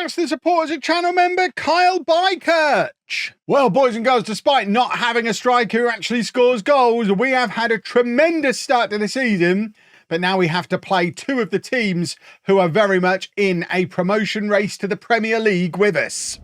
Thanks to the support as a channel member, Kyle Bykirch. Well, boys and girls, despite not having a striker who actually scores goals, we have had a tremendous start to the season. But now we have to play two of the teams who are very much in a promotion race to the Premier League with us.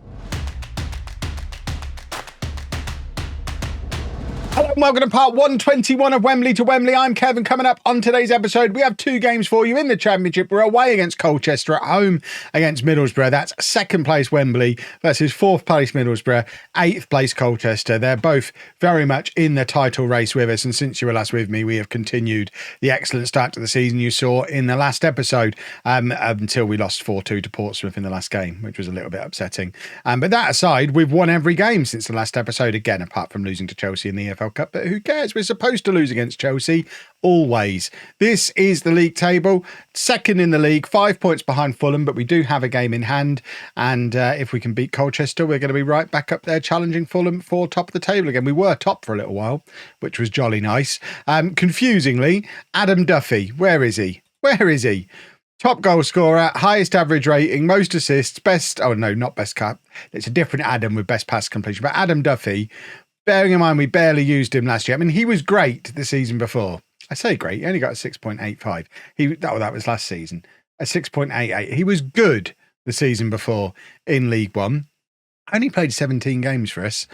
Hello and welcome to part 121 of Wembley to Wembley. I'm Kevin. Coming up on today's episode, we have two games for you in the Championship. We're away against Colchester, at home against Middlesbrough. That's second place Wembley versus fourth place Middlesbrough, eighth place Colchester. They're both very much in the title race with us. And since you were last with me, we have continued the excellent start to the season you saw in the last episode until we lost 4-2 to Portsmouth in the last game, which was a little bit upsetting. But that aside, we've won every game since the last episode, again, apart from losing to Chelsea in the EFL Cup, but who cares? We're supposed to lose against Chelsea always. This is the league table, second in the league, 5 points behind Fulham, but we do have a game in hand, and if we can beat Colchester, we're going to be right back up there challenging Fulham for top of the table again. We were top for a little while, which was jolly nice. Confusingly, Adam Duffy, where is he? Top goal scorer, highest average rating, most assists, best, oh no, not best cut. It's a different Adam with best pass completion, but Adam Duffy, bearing in mind we barely used him last year. I mean, he was great the season before. I say great, he only got a 6.85. That was last season, a 6.88. He was good the season before in League One. Only played 17 games for us.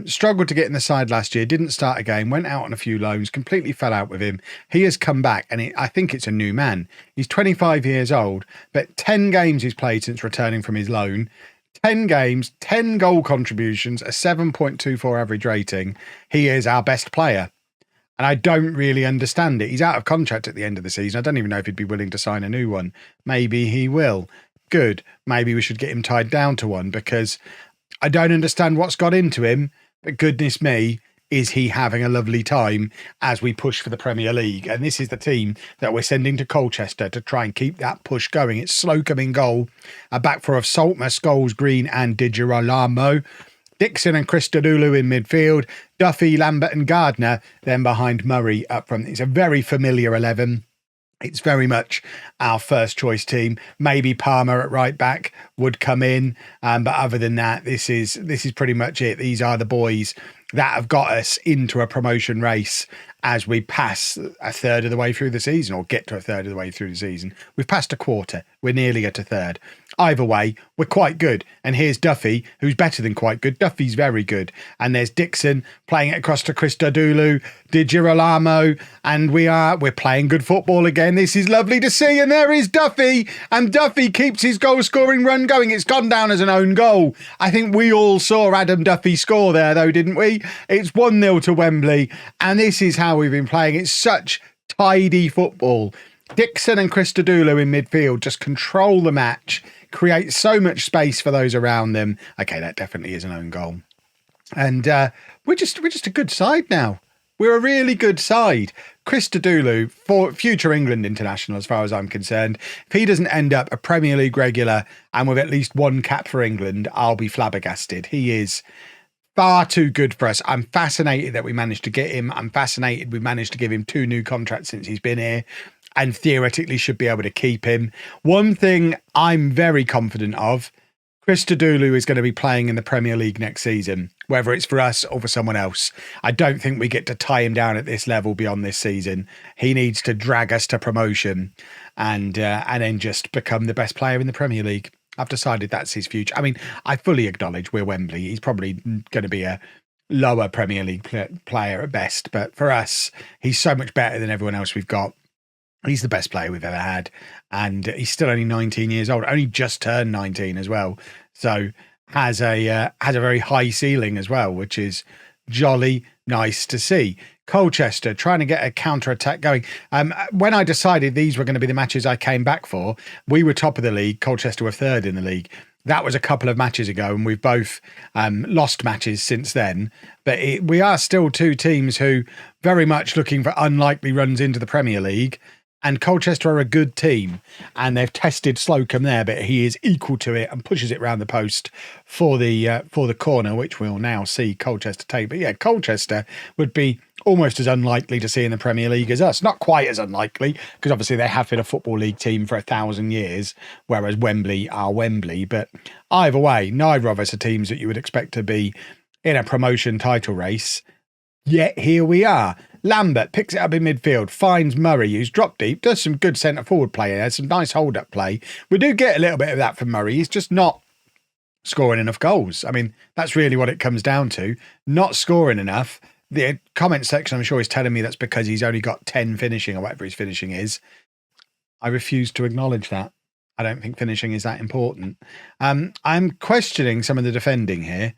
Struggled to get in the side last year, didn't start a game, went out on a few loans, completely fell out with him. He has come back, and I think it's a new man. He's 25 years old, but 10 games he's played since returning from his loan. 10 games, 10 goal contributions, a 7.24 average rating. He is our best player. And I don't really understand it. He's out of contract at the end of the season. I don't even know if he'd be willing to sign a new one. Maybe he will. Good. Maybe we should get him tied down to one, because I don't understand what's got into him. But goodness me, is he having a lovely time as we push for the Premier League. And this is the team that we're sending to Colchester to try and keep that push going. It's Slocum in goal, a back four of Saltmer, Scholes, Green and Di Girolamo. Dixon and Christodoulou in midfield. Duffy, Lambert and Gardner then behind Murray up front. It's a very familiar 11. It's very much our first choice team. Maybe Palmer at right back would come in. But other than that, this is pretty much it. These are the boys that have got us into a promotion race as we pass a third of the way through the season, or get to a third of the way through the season. We've passed a quarter. We're nearly at a third. Either way, we're quite good. And here's Duffy, who's better than quite good. Duffy's very good. And there's Dixon playing it across to Christodoulou, Di Girolamo, and we're playing good football again. This is lovely to see. And there is Duffy. And Duffy keeps his goal scoring run going. It's gone down as an own goal. I think we all saw Adam Duffy score there, though, didn't we? It's 1-0 to Wembley. And this is how we've been playing. It's such tidy football. Dixon and Christodoulou in midfield just control the match, create so much space for those around them. Okay, that definitely is an own goal. And we're just a good side now. We're a really good side. Christodoulou, for future England international, as far as I'm concerned, if he doesn't end up a Premier League regular and with at least one cap for England, I'll be flabbergasted. He is far too good for us. I'm fascinated that we managed to get him. I'm fascinated we managed to give him 2 new contracts since he's been here, and theoretically should be able to keep him. One thing I'm very confident of, Christodoulou is going to be playing in the Premier League next season, whether it's for us or for someone else. I don't think we get to tie him down at this level beyond this season. He needs to drag us to promotion and then just become the best player in the Premier League. I've decided that's his future. I mean, I fully acknowledge we're Wembley. He's probably going to be a lower Premier League player at best. But for us, he's so much better than everyone else we've got. He's the best player we've ever had. And he's still only 19 years old. Only just turned 19 as well. So has a very high ceiling as well, which is jolly nice to see. Colchester trying to get a counter-attack going. When I decided these were going to be the matches I came back for, we were top of the league. Colchester were third in the league. That was a couple of matches ago, and we've both lost matches since then. But we are still two teams who very much looking for unlikely runs into the Premier League. And Colchester are a good team, and they've tested Slocum there, but he is equal to it and pushes it round the post for the corner, which we'll now see Colchester take. But yeah, Colchester would be almost as unlikely to see in the Premier League as us. Not quite as unlikely, because obviously they have been a Football League team for 1,000 years, whereas Wembley are Wembley. But either way, neither of us are teams that you would expect to be in a promotion title race. Yet here we are. Lambert picks it up in midfield, finds Murray, who's dropped deep, does some good centre-forward play there, some nice hold-up play. We do get a little bit of that from Murray. He's just not scoring enough goals. I mean, that's really what it comes down to. Not scoring enough. The comment section, I'm sure, is telling me that's because he's only got 10 finishing or whatever his finishing is. I refuse to acknowledge that. I don't think finishing is that important. I'm questioning some of the defending here.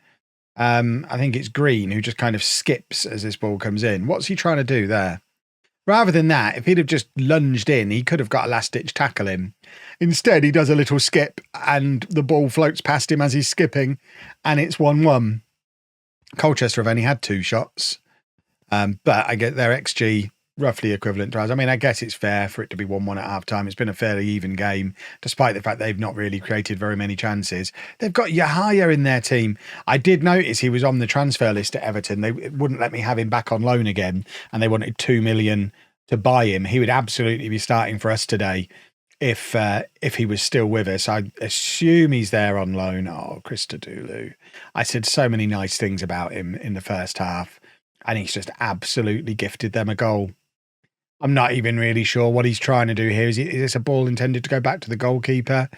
I think it's Green who just kind of skips as this ball comes in. What's he trying to do there? Rather than that, if he'd have just lunged in, he could have got a last-ditch tackle in. Instead, he does a little skip and the ball floats past him as he's skipping, and it's 1-1. Colchester have only had 2 shots, but I get their XG roughly equivalent to ours. I mean, I guess it's fair for it to be 1-1 at half-time. It's been a fairly even game, despite the fact they've not really created very many chances. They've got Yahaya in their team. I did notice he was on the transfer list at Everton. They wouldn't let me have him back on loan again, and they wanted 2 million to buy him. He would absolutely be starting for us today if he was still with us. I assume he's there on loan. Oh, Christodoulou. I said so many nice things about him in the first half, and he's just absolutely gifted them a goal. I'm not even really sure what he's trying to do here. Is this a ball intended to go back to the goalkeeper?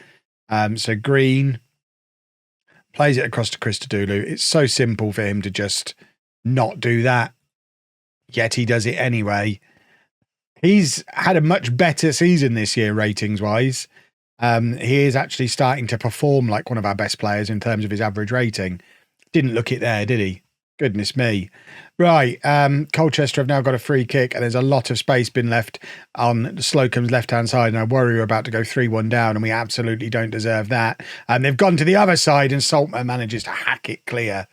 So Green plays it across to Christodoulou. It's so simple for him to just not do that, yet he does it anyway. He's had a much better season this year, ratings-wise. He is actually starting to perform like one of our best players in terms of his average rating. Didn't look it there, did he? Goodness me. Right, Colchester have now got a free kick, and there's a lot of space been left on Slocum's left-hand side, and I worry we're about to go 3-1 down, and we absolutely don't deserve that. And they've gone to the other side, and Saltman manages to hack it clear.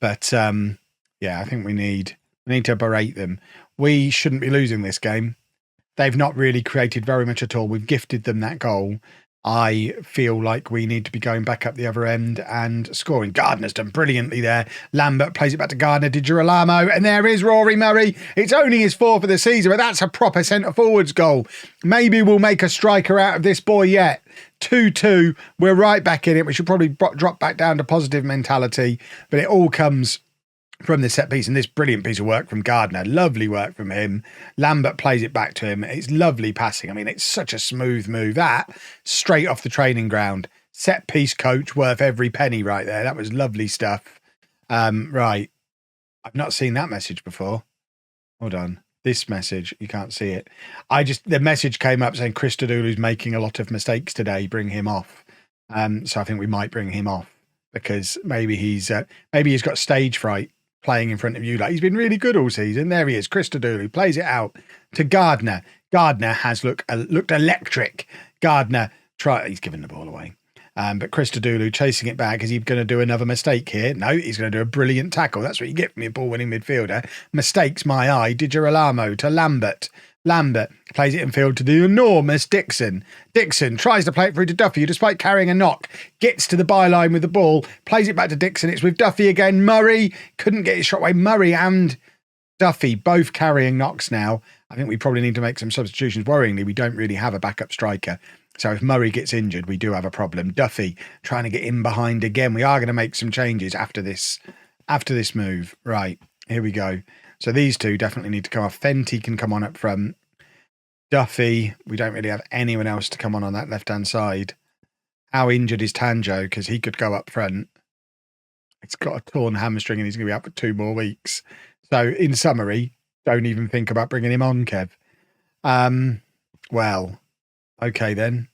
But, yeah, I think we need to berate them. We shouldn't be losing this game. They've not really created very much at all. We've gifted them that goal. I feel like we need to be going back up the other end and scoring. Gardner's done brilliantly there. Lambert plays it back to Gardner, Di Girolamo, and there is Rory Murray. It's only his 4th of the season, but that's a proper centre-forwards goal. Maybe we'll make a striker out of this boy yet. 2-2, we're right back in it. We should probably drop back down to positive mentality, but it all comes from the set piece, and this brilliant piece of work from Gardner. Lovely work from him. Lambert plays it back to him. It's lovely passing. I mean, it's such a smooth move. That, straight off the training ground. Set piece coach worth every penny right there. That was lovely stuff. Right. I've not seen that message before. Hold on. This message, you can't see it. The message came up saying Christodoulou's making a lot of mistakes today. Bring him off. So I think we might bring him off because maybe he's got stage fright. Playing in front of you, like he's been really good all season. There he is, Christodoulou plays it out to Gardner. Gardner has looked electric. Gardner he's given the ball away, but Christodoulou chasing it back. Is he going to do another mistake here? No, he's going to do a brilliant tackle. That's what you get from your ball-winning midfielder. Mistakes, my eye. Di Girolamo to Lambert. Lambert plays it in field to the enormous Dixon. Dixon tries to play it through to Duffy, who, despite carrying a knock, gets to the byline with the ball, plays it back to Dixon. It's with Duffy again. Murray couldn't get his shot away. Murray and Duffy both carrying knocks now. I think we probably need to make some substitutions. Worryingly, we don't really have a backup striker. So if Murray gets injured, we do have a problem. Duffy trying to get in behind again. We are going to make some changes after this move. Right, here we go. So these two definitely need to come off. Fenty can come on up front. Duffy, we don't really have anyone else to come on that left-hand side. How injured is Tanjo? Because he could go up front. It's got a torn hamstring and he's going to be out for 2 more weeks. So in summary, don't even think about bringing him on, Kev. Well, okay then.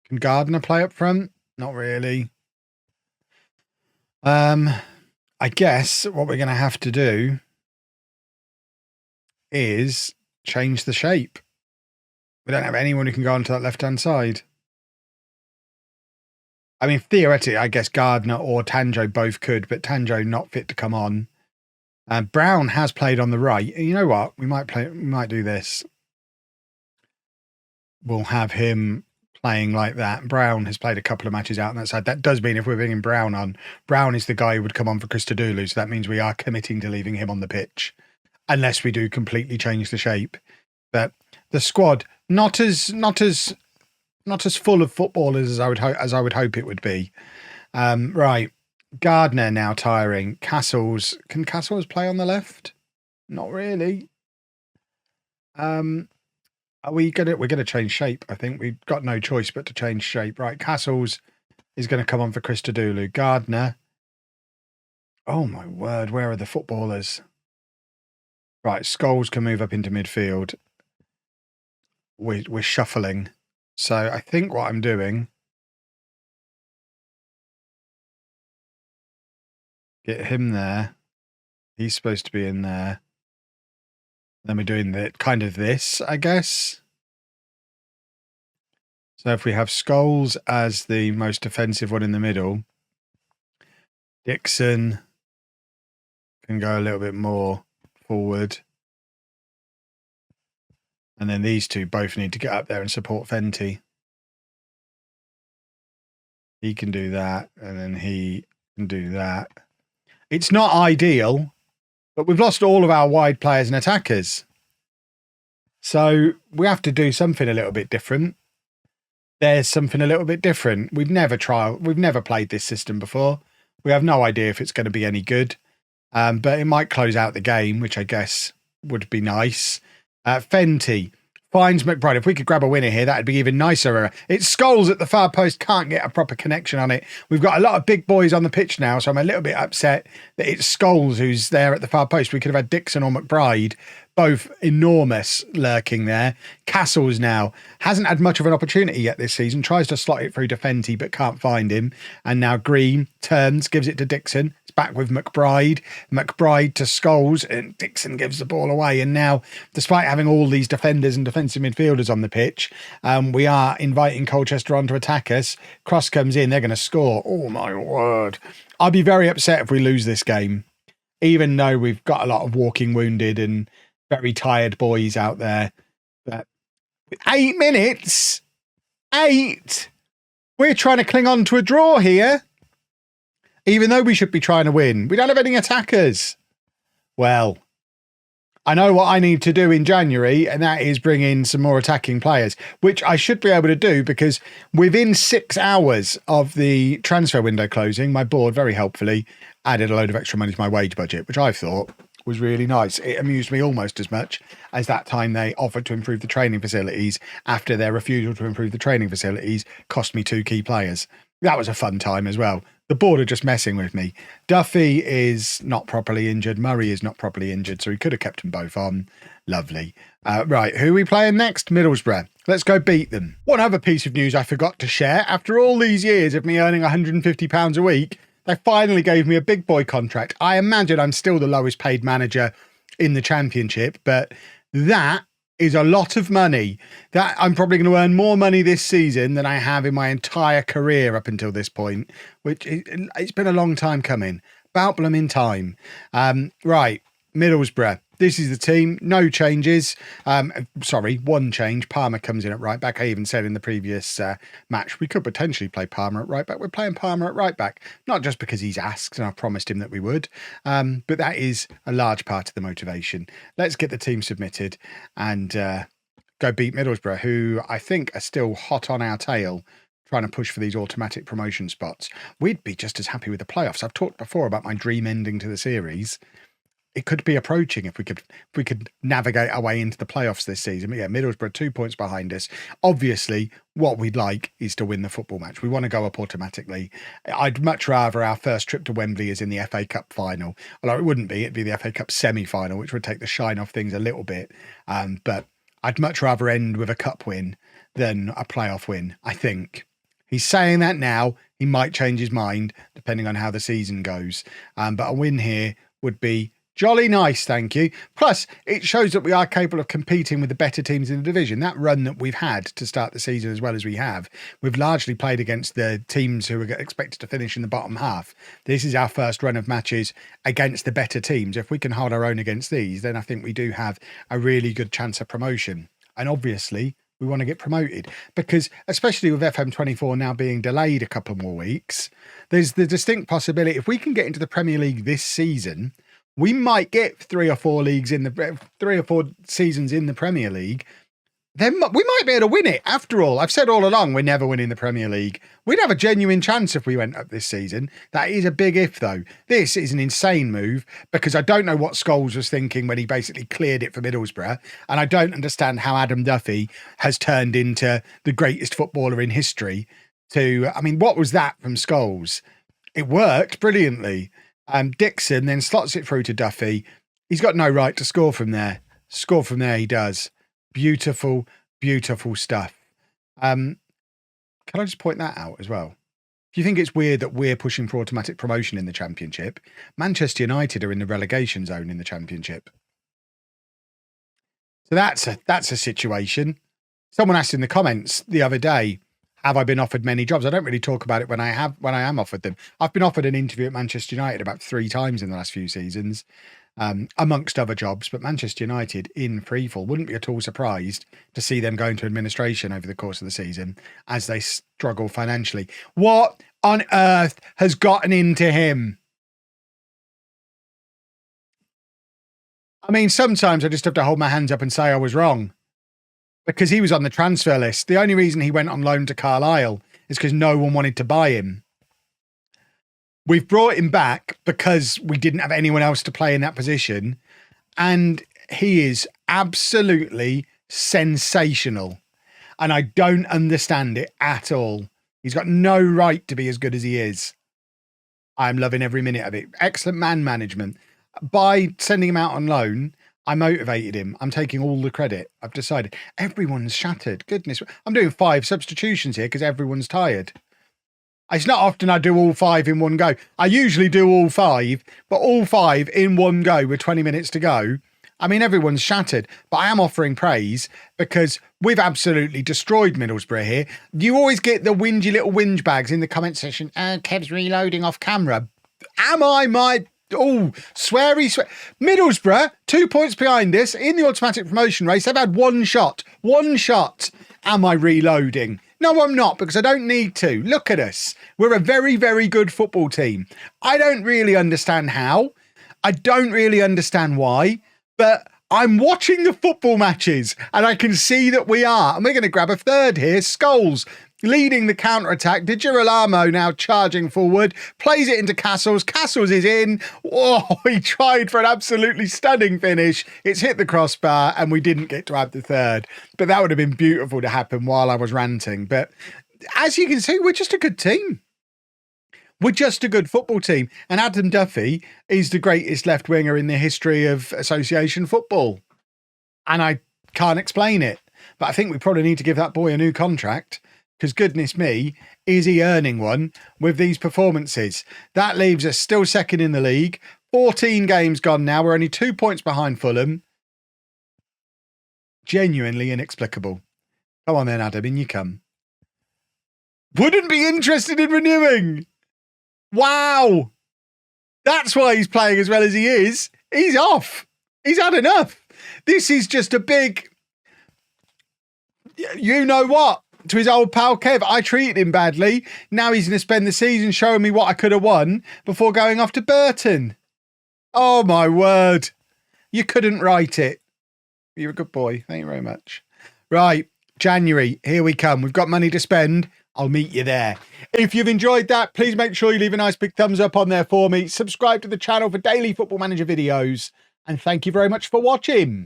Can Gardner play up front? Not really. I guess what we're going to have to do is change the shape. We don't have anyone who can go onto that left-hand side. I mean, theoretically, I guess Gardner or Tanjo both could, but Tanjo not fit to come on. Brown has played on the right. You know what? We might do this. we'll have him playing like that. Brown has played a couple of matches out on that side. That does mean if we're bringing Brown on, Brown is the guy who would come on for Christodoulou. So that means we are committing to leaving him on the pitch, unless we do completely change the shape. But the squad, not as full of footballers as I would hope it would be. Right, Gardner now tiring. Castles, can Castles play on the left? Not really. We're gonna change shape. I think we've got no choice but to change shape. Right, Castles is going to come on for Christodoulou. Gardner. Oh my word, where are the footballers? Right, Scholes can move up into midfield. We're shuffling. So I think what I'm doing, get him there. He's supposed to be in there. Then we're doing this, I guess. So if we have Scholes as the most defensive one in the middle, Dixon can go a little bit more forward. And then these two both need to get up there and support Fenty. He can do that, and then he can do that. It's not ideal, but we've lost all of our wide players and attackers. So we have to do something a little bit different. There's something a little bit different. We've never played this system before. We have no idea if it's going to be any good. But it might close out the game, which I guess would be nice. Fenty finds McBride. If we could grab a winner here, that'd be even nicer. It's Scholes at the far post, can't get a proper connection on it. We've got a lot of big boys on the pitch now, so I'm a little bit upset that it's Scholes who's there at the far post. We could have had Dixon or McBride, both enormous, lurking there. Castles now hasn't had much of an opportunity yet this season, tries to slot it through to Fenty but can't find him. And now Green turns, gives it to Dixon. It's back with McBride. McBride to Scholes, and Dixon gives the ball away. And now, despite having all these defenders and defensive midfielders on the pitch, we are inviting Colchester on to attack us. Cross comes in, they're going to score. Oh my word. I'll be very upset if we lose this game, even though we've got a lot of walking wounded and very tired boys out there. But with 8 minutes, 8, we're trying to cling on to a draw here, even though we should be trying to win. We don't have any attackers. Well, I know what I need to do in January, and that is bring in some more attacking players, which I should be able to do because within 6 hours of the transfer window closing, my board very helpfully added a load of extra money to my wage budget, which I thought was really nice. It amused me almost as much as that time they offered to improve the training facilities after their refusal to improve the training facilities cost me 2 key players. That was a fun time as well. The board are just messing with me. Duffy is not properly injured. Murray is not properly injured, so he could have kept them both on. Lovely. Right, who are we playing next? Middlesbrough. Let's go beat them. One other piece of news I forgot to share. After all these years of me earning £150 a week, they finally gave me a big boy contract. I imagine I'm still the lowest paid manager in the Championship, but that is a lot of money. That I'm probably going to earn more money this season than I have in my entire career up until this point, which it's been a long time coming. About blooming time. Right, Middlesbrough. This is the team. No changes. Sorry, one change. Palmer comes in at right back. I even said in the previous match we could potentially play Palmer at right back. We're playing Palmer at right back, not just because he's asked and I promised him that we would, but that is a large part of the motivation. Let's get the team submitted and go beat Middlesbrough, who I think are still hot on our tail, trying to push for these automatic promotion spots. We'd be just as happy with the playoffs. I've talked before about my dream ending to the series. It could be approaching if we could navigate our way into the playoffs this season. But yeah, Middlesbrough 2 points behind us. Obviously, what we'd like is to win the football match. We want to go up automatically. I'd much rather our first trip to Wembley is in the FA Cup final. Although it wouldn't be. It'd be the FA Cup semi-final, which would take the shine off things a little bit. But I'd much rather end with a cup win than a playoff win, I think. He's saying that now. He might change his mind depending on how the season goes. But a win here would be jolly nice, thank you. Plus, it shows that we are capable of competing with the better teams in the division. That run that we've had to start the season as well as we have, we've largely played against the teams who are expected to finish in the bottom half. This is our first run of matches against the better teams. If we can hold our own against these, then I think we do have a really good chance of promotion. And obviously, we want to get promoted. Because especially with FM24 now being delayed a couple more weeks, there's the distinct possibility if we can get into the Premier League this season, we might get 3 or 4 seasons in the Premier League. Then we might be able to win it. After all, I've said all along, we're never winning the Premier League. We'd have a genuine chance if we went up this season. That is a big if, though. This is an insane move because I don't know what Scholes was thinking when he basically cleared it for Middlesbrough. And I don't understand how Adam Duffy has turned into the greatest footballer in history. I mean, what was that from Scholes? It worked brilliantly. Dixon then slots it through to Duffy. He's got no right to score from there. Score from there he does. Beautiful, beautiful stuff. Can I just point that out as well? Do you think it's weird that we're pushing for automatic promotion in the Championship? Manchester United are in the relegation zone in the Championship. So that's a situation. Someone asked in the comments the other day, have I been offered many jobs? I don't really talk about it when I am offered them. I've been offered an interview at Manchester United about 3 times in the last few seasons. Amongst other jobs, but Manchester United in freefall. Wouldn't be at all surprised to see them go into administration over the course of the season as they struggle financially. What on earth has gotten into him? I mean, sometimes I just have to hold my hands up and say I was wrong because he was on the transfer list. The only reason he went on loan to Carlisle is because no one wanted to buy him. We've brought him back because we didn't have anyone else to play in that position. And he is absolutely sensational. And I don't understand it at all. He's got no right to be as good as he is. I'm loving every minute of it. Excellent man management. By sending him out on loan, I motivated him. I'm taking all the credit. I've decided everyone's shattered. Goodness. I'm doing 5 substitutions here because everyone's tired. It's not often I do all 5 in one go. I usually do all 5, but all 5 in one go with 20 minutes to go. I mean, everyone's shattered, but I am offering praise because we've absolutely destroyed Middlesbrough here. You always get the whingy little whinge bags in the comment section. Kev's reloading off camera. Am I sweary. Middlesbrough, 2 points behind us in the automatic promotion race. They've had one shot. Am I reloading? No, I'm not, because I don't need to. Look at us. We're a very, very good football team. I don't really understand how. I don't really understand why, but I'm watching the football matches and I can see that we are. And we're going to grab a third here. Scholes leading the counter-attack. Di Girolamo now charging forward. Plays it into Castles. Castles is in. Oh, he tried for an absolutely stunning finish. It's hit the crossbar and we didn't get to have the third. But that would have been beautiful to happen while I was ranting. But as you can see, we're just a good team. We're just a good football team. And Adam Duffy is the greatest left winger in the history of association football. And I can't explain it. But I think we probably need to give that boy a new contract. Because goodness me, is he earning one with these performances? That leaves us still second in the league. 14 games gone now. We're only 2 points behind Fulham. Genuinely inexplicable. Come on then, Adam, in you come. Wouldn't be interested in renewing. Wow. That's why he's playing as well as he is. He's off. He's had enough. This is just a big... You know what? To his old pal Kev, I treated him badly. Now he's going to spend the season showing me what I could have won before going off to Burton. Oh, my word. You couldn't write it. You're a good boy. Thank you very much. Right, January, here we come. We've got money to spend. I'll meet you there. If you've enjoyed that, please make sure you leave a nice big thumbs up on there for me. Subscribe to the channel for daily Football Manager videos. And thank you very much for watching.